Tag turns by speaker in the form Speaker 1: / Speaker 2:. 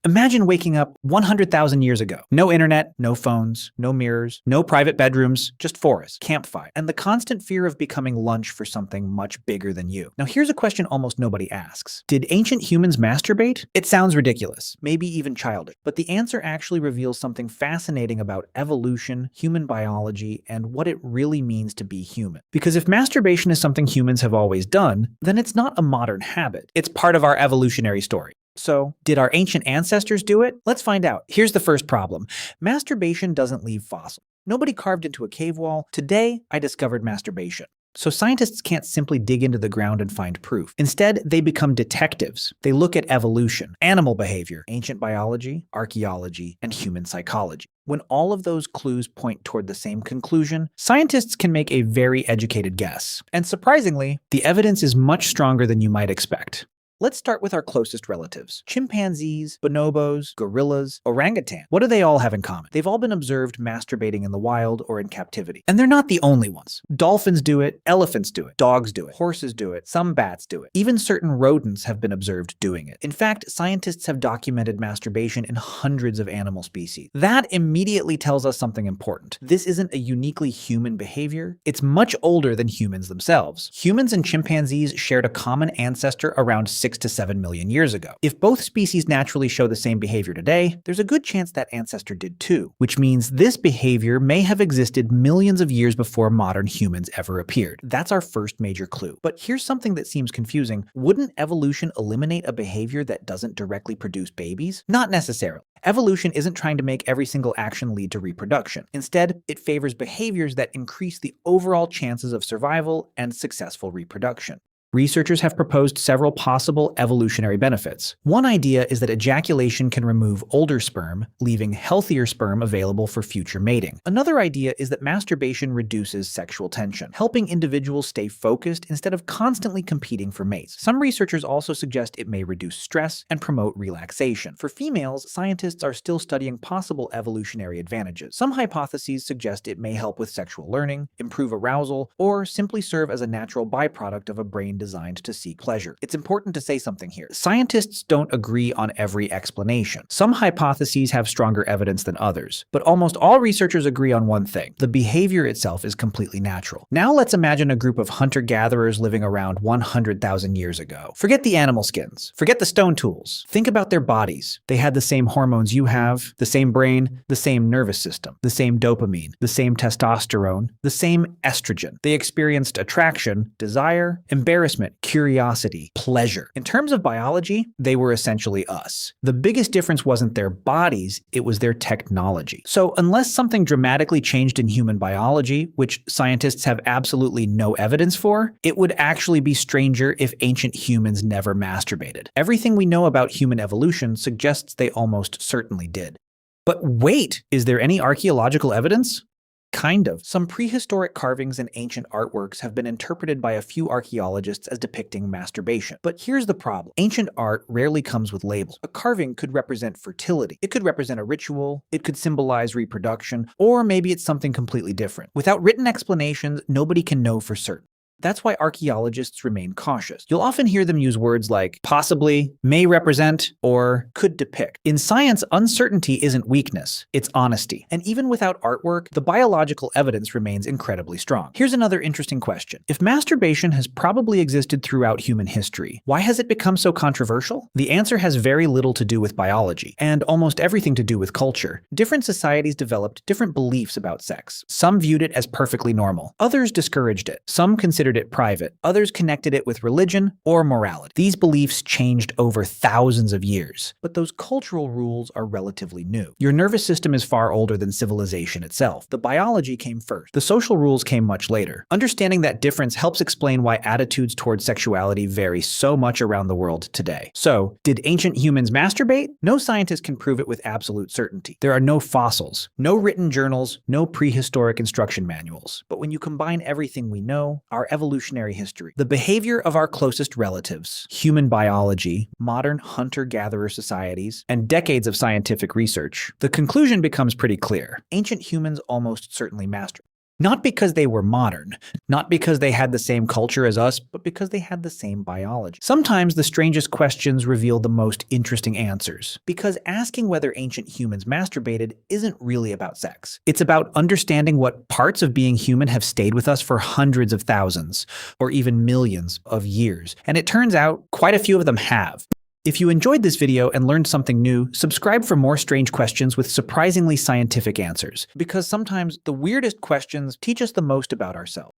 Speaker 1: Imagine waking up 100,000 years ago. No internet, no phones, no mirrors, no private bedrooms, just forest, campfire, and the constant fear of becoming lunch for something much bigger than you. Now here's a question almost nobody asks. Did ancient humans masturbate? It sounds ridiculous, maybe even childish, but the answer actually reveals something fascinating about evolution, human biology, and what it really means to be human. Because if masturbation is something humans have always done, then it's not a modern habit. It's part of our evolutionary story. So, did our ancient ancestors do it? Let's find out. Here's the first problem. Masturbation doesn't leave fossils. Nobody carved into a cave wall. Today, I discovered masturbation. So scientists can't simply dig into the ground and find proof. Instead, they become detectives. They look at evolution, animal behavior, ancient biology, archaeology, and human psychology. When all of those clues point toward the same conclusion, scientists can make a very educated guess. And surprisingly, the evidence is much stronger than you might expect. Let's start with our closest relatives. Chimpanzees, bonobos, gorillas, orangutan. What do they all have in common? They've all been observed masturbating in the wild or in captivity. And they're not the only ones. Dolphins do it, elephants do it, dogs do it, horses do it, some bats do it. Even certain rodents have been observed doing it. In fact, scientists have documented masturbation in hundreds of animal species. That immediately tells us something important. This isn't a uniquely human behavior. It's much older than humans themselves. Humans and chimpanzees shared a common ancestor around 6 to 7 million years ago. If both species naturally show the same behavior today, there's a good chance that ancestor did too, which means this behavior may have existed millions of years before modern humans ever appeared. That's our first major clue. But here's something that seems confusing. Wouldn't evolution eliminate a behavior that doesn't directly produce babies? Not necessarily. Evolution isn't trying to make every single action lead to reproduction. Instead, it favors behaviors that increase the overall chances of survival and successful reproduction. Researchers have proposed several possible evolutionary benefits. One idea is that ejaculation can remove older sperm, leaving healthier sperm available for future mating. Another idea is that masturbation reduces sexual tension, helping individuals stay focused instead of constantly competing for mates. Some researchers also suggest it may reduce stress and promote relaxation. For females, scientists are still studying possible evolutionary advantages. Some hypotheses suggest it may help with sexual learning, improve arousal, or simply serve as a natural byproduct of a brain designed to seek pleasure. It's important to say something here. Scientists don't agree on every explanation. Some hypotheses have stronger evidence than others, but almost all researchers agree on one thing. The behavior itself is completely natural. Now let's imagine a group of hunter-gatherers living around 100,000 years ago. Forget the animal skins. Forget the stone tools. Think about their bodies. They had the same hormones you have, the same brain, the same nervous system, the same dopamine, the same testosterone, the same estrogen. They experienced attraction, desire, embarrassment, curiosity, pleasure. In terms of biology, they were essentially us. The biggest difference wasn't their bodies, it was their technology. So unless something dramatically changed in human biology, which scientists have absolutely no evidence for, it would actually be stranger if ancient humans never masturbated. Everything we know about human evolution suggests they almost certainly did. But wait, is there any archaeological evidence? Kind of. Some prehistoric carvings and ancient artworks have been interpreted by a few archaeologists as depicting masturbation. But here's the problem. Ancient art rarely comes with labels. A carving could represent fertility. It could represent a ritual. It could symbolize reproduction. Or maybe it's something completely different. Without written explanations, nobody can know for certain. That's why archaeologists remain cautious. You'll often hear them use words like possibly, may represent, or could depict. In science, uncertainty isn't weakness, it's honesty. And even without artwork, the biological evidence remains incredibly strong. Here's another interesting question. If masturbation has probably existed throughout human history, why has it become so controversial? The answer has very little to do with biology, and almost everything to do with culture. Different societies developed different beliefs about sex. Some viewed it as perfectly normal. Others discouraged it. Some considered it private. Others connected it with religion or morality. These beliefs changed over thousands of years, but those cultural rules are relatively new. Your nervous system is far older than civilization itself. The biology came first. The social rules came much later. Understanding that difference helps explain why attitudes toward sexuality vary so much around the world today. So, did ancient humans masturbate? No scientist can prove it with absolute certainty. There are no fossils, no written journals, no prehistoric instruction manuals. But when you combine everything we know, our evolutionary history, the behavior of our closest relatives, human biology, modern hunter-gatherer societies, and decades of scientific research, the conclusion becomes pretty clear. Ancient humans almost certainly masturbated. Not because they were modern, not because they had the same culture as us, but because they had the same biology. Sometimes the strangest questions reveal the most interesting answers, because asking whether ancient humans masturbated isn't really about sex. It's about understanding what parts of being human have stayed with us for hundreds of thousands, or even millions of years. And it turns out quite a few of them have. If you enjoyed this video and learned something new, subscribe for more strange questions with surprisingly scientific answers, because sometimes the weirdest questions teach us the most about ourselves.